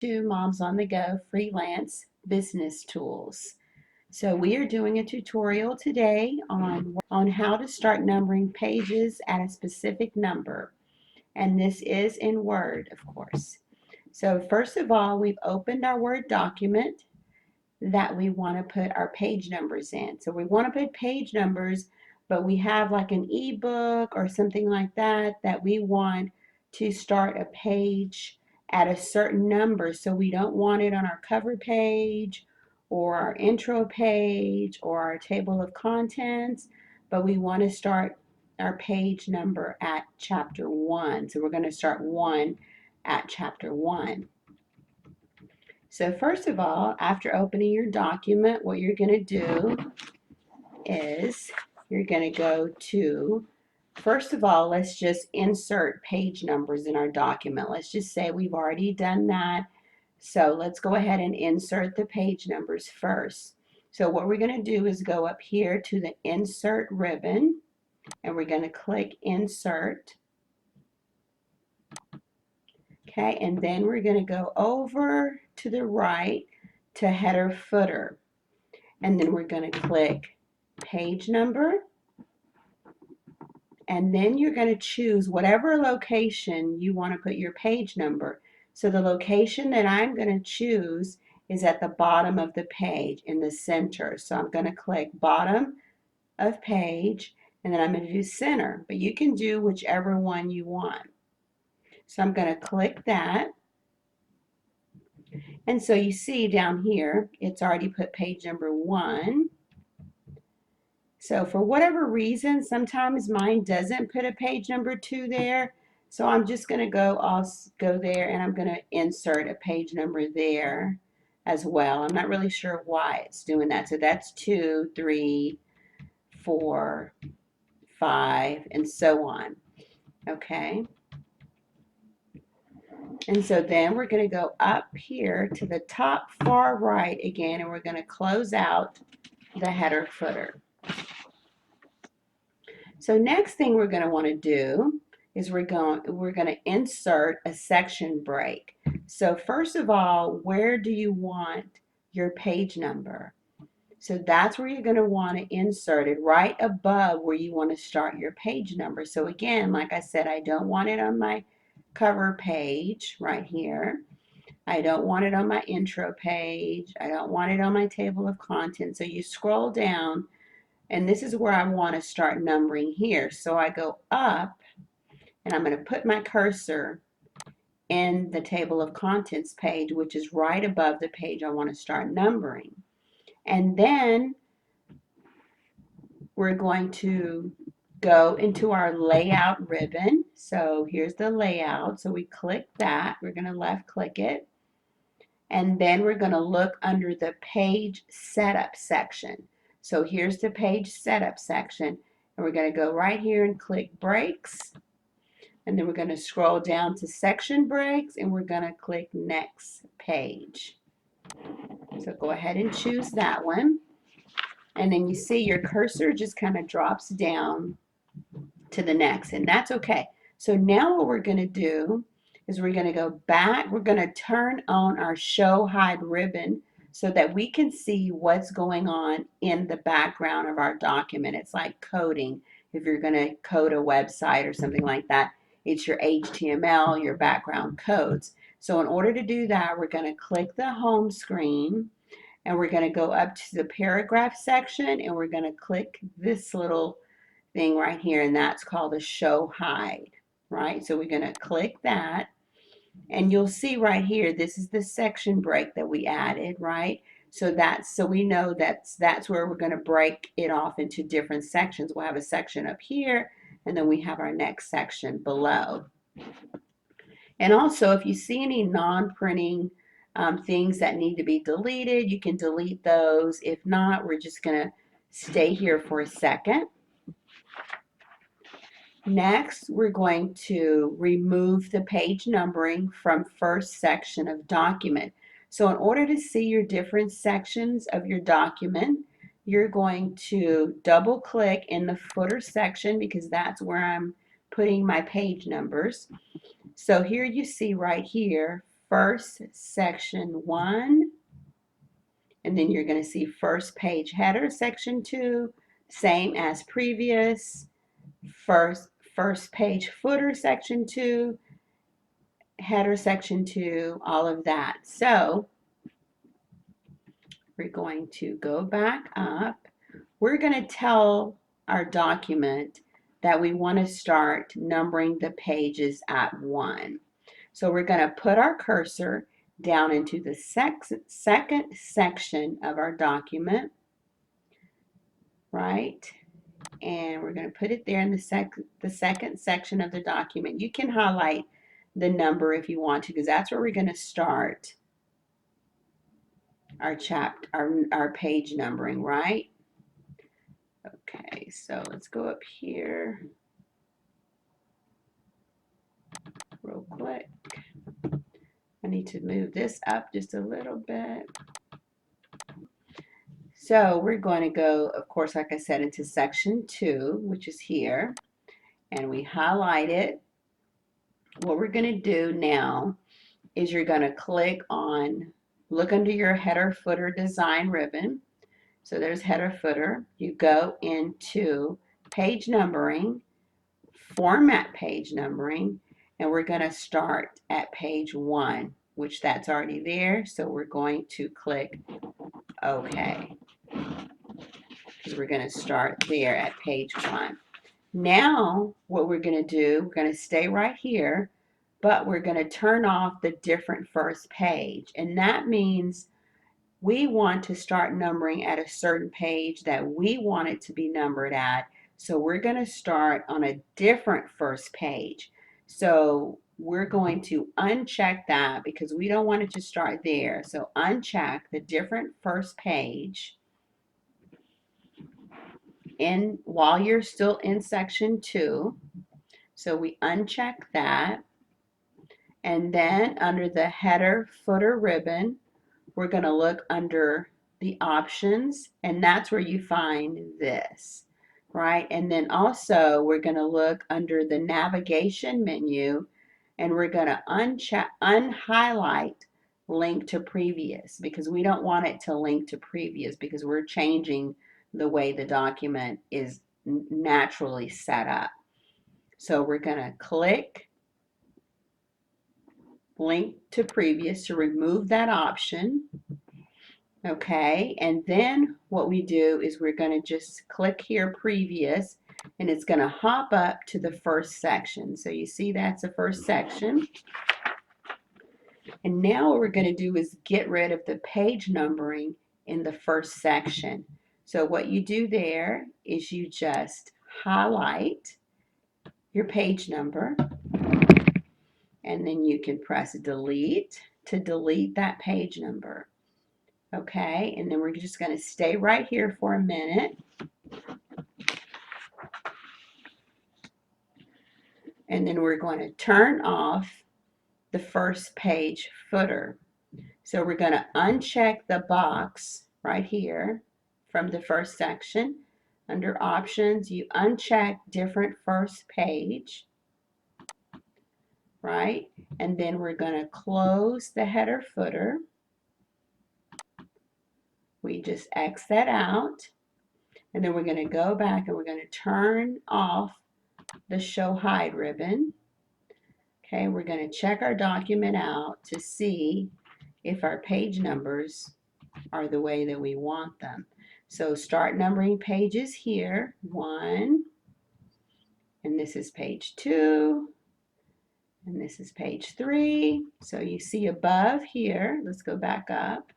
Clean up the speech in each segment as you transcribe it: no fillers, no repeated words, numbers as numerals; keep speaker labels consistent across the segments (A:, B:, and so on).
A: to Moms on the Go Freelance Business Tools. So we are doing a tutorial today on how to start numbering pages at a specific number. And this is in Word, of course. So first of all, we've opened our Word document that we want to put our page numbers in. So we want to put page numbers, but we have like an ebook or something like that that we want to start a page at a certain number. So we don't want it on our cover page or our intro page or our table of contents, but we want to start our page number at chapter 1. So we're going to start 1 at chapter 1. So first of all, after opening your document, what you're going to do is you're going to go to, first of all, let's just insert page numbers in our document. Let's just say we've already done that. So let's go ahead and insert the page numbers first. So what we're going to do is go up here to the Insert ribbon, and we're going to click Insert. Okay, and then we're going to go over to the right to Header Footer. And then we're going to click Page Number. And then you're going to choose whatever location you want to put your page number. So the location that I'm going to choose is at the bottom of the page in the center. So I'm going to click Bottom of Page, and then I'm going to do Center. But you can do whichever one you want. So I'm going to click that. And so you see down here, it's already put page number 1. So for whatever reason, sometimes mine doesn't put a page number 2 there. So I'm just going to go there and I'm going to insert a page number there as well. I'm not really sure why it's doing that. So that's 2, 3, 4, 5, and so on. Okay. And so then we're going to go up here to the top far right again, and we're going to close out the header footer. So next thing we're going to want to do is we're going to insert a section break. So first of all, where do you want your page number? So that's where you're going to want to insert it, right above where you want to start your page number. So again, like I said, I don't want it on my cover page right here. I don't want it on my intro page. I don't want it on my table of contents. So you scroll down, and this is where I want to start numbering here. So I go up, and I'm going to put my cursor in the table of contents page, which is right above the page I want to start numbering. And then we're going to go into our layout ribbon. So here's the layout. So we click that. We're going to left click it. And then we're going to look under the page setup section. So here's the page setup section. And we're going to go right here and click breaks. And then we're going to scroll down to section breaks, and we're going to click next page. So go ahead and choose that one. And then you see your cursor just kind of drops down to the next, and that's okay. So now what we're going to do is we're going to go back. We're going to turn on our show hide ribbon so that we can see what's going on in the background of our document. It's like coding. If you're going to code a website or something like that, it's your HTML, your background codes. So in order to do that, we're going to click the home screen, and we're going to go up to the paragraph section, and we're going to click this little thing right here, and that's called a show hide, right? So we're going to click that, and you'll see right here, this is the section break that we added, right? So we know that's where we're going to break it off into different sections. We'll have a section up here, and then we have our next section below. And also, if you see any non-printing things that need to be deleted, you can delete those. If not, we're just going to stay here for a second. Next, we're going to remove the page numbering from first section of document. So in order to see your different sections of your document, you're going to double click in the footer section because that's where I'm putting my page numbers. So here you see right here, first section 1, and then you're going to see first page header section 2, same as previous, first page footer section 2, header section 2, all of that. So we're going to go back up. We're going to tell our document that we want to start numbering the pages at 1. So we're going to put our cursor down into the second section of our document, right? And we're going to put it there in the second section of the document. You can highlight the number if you want to, because that's where we're going to start our page numbering, right? Okay, so let's go up here real quick. I need to move this up just a little bit. So we're going to go, of course, like I said, into section 2, which is here, and we highlight it. What we're going to do now is you're going to click on, look under your header footer design ribbon. So there's header footer. You go into page numbering, format page numbering, and we're going to start at page 1, which that's already there. So we're going to click OK, because we're going to start there at page 1. Now what we're going to do, we're going to stay right here, but we're going to turn off the different first page. And that means we want to start numbering at a certain page that we want it to be numbered at. So we're going to start on a different first page. So we're going to uncheck that because we don't want it to start there. So uncheck the different first page while you're still in section 2. So we uncheck that. And then under the header footer ribbon, we're going to look under the options, and that's where you find this, right? And then also we're going to look under the navigation menu, and we're going to unhighlight link to previous, because we don't want it to link to previous, because we're changing the way the document is naturally set up. So we're going to click link to previous to remove that option. Okay, and then what we do is we're going to just click here previous, and it's going to hop up to the first section. So you see that's the first section. And now what we're going to do is get rid of the page numbering in the first section. So what you do there is you just highlight your page number, and then you can press delete to delete that page number. Okay, and then we're just going to stay right here for a minute. And then we're going to turn off the first page footer. So we're going to uncheck the box right here from the first section. Under options, you uncheck different first page, right? And then we're going to close the header footer. We just X that out. And then we're going to go back and we're going to turn off the show hide ribbon. Okay, we're going to check our document out to see if our page numbers are the way that we want them. So start numbering pages here, 1, and this is page 2, and this is page 3. So you see above here, let's go back up,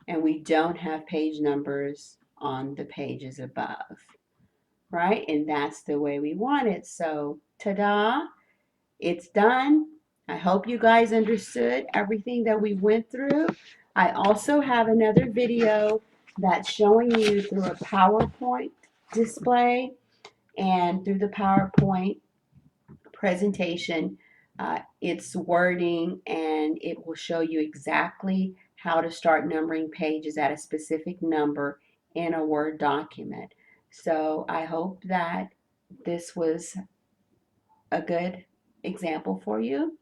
A: and we don't have page numbers on the pages above, right? And that's the way we want it. So ta-da, it's done. I hope you guys understood everything that we went through. I also have another video that's showing you through a PowerPoint display, and through the PowerPoint presentation, it's wording, and it will show you exactly how to start numbering pages at a specific number in a Word document. So I hope that this was a good example for you.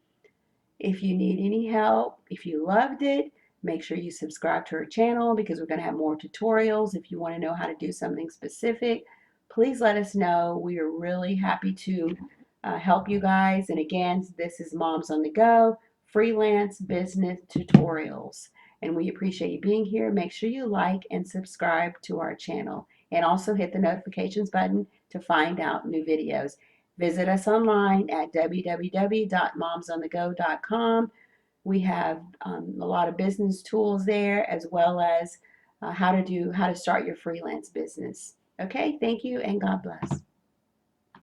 A: If you need any help, if you loved it, make sure you subscribe to our channel because we're going to have more tutorials. If you want to know how to do something specific, please let us know. We are really happy to help you guys. And again, this is Moms on the Go Freelance Business Tutorials. And we appreciate you being here. Make sure you like and subscribe to our channel. And also hit the notifications button to find out new videos. Visit us online at www.momsonthego.com. We have a lot of business tools there, as well as how to start your freelance business. Okay, thank you and God bless.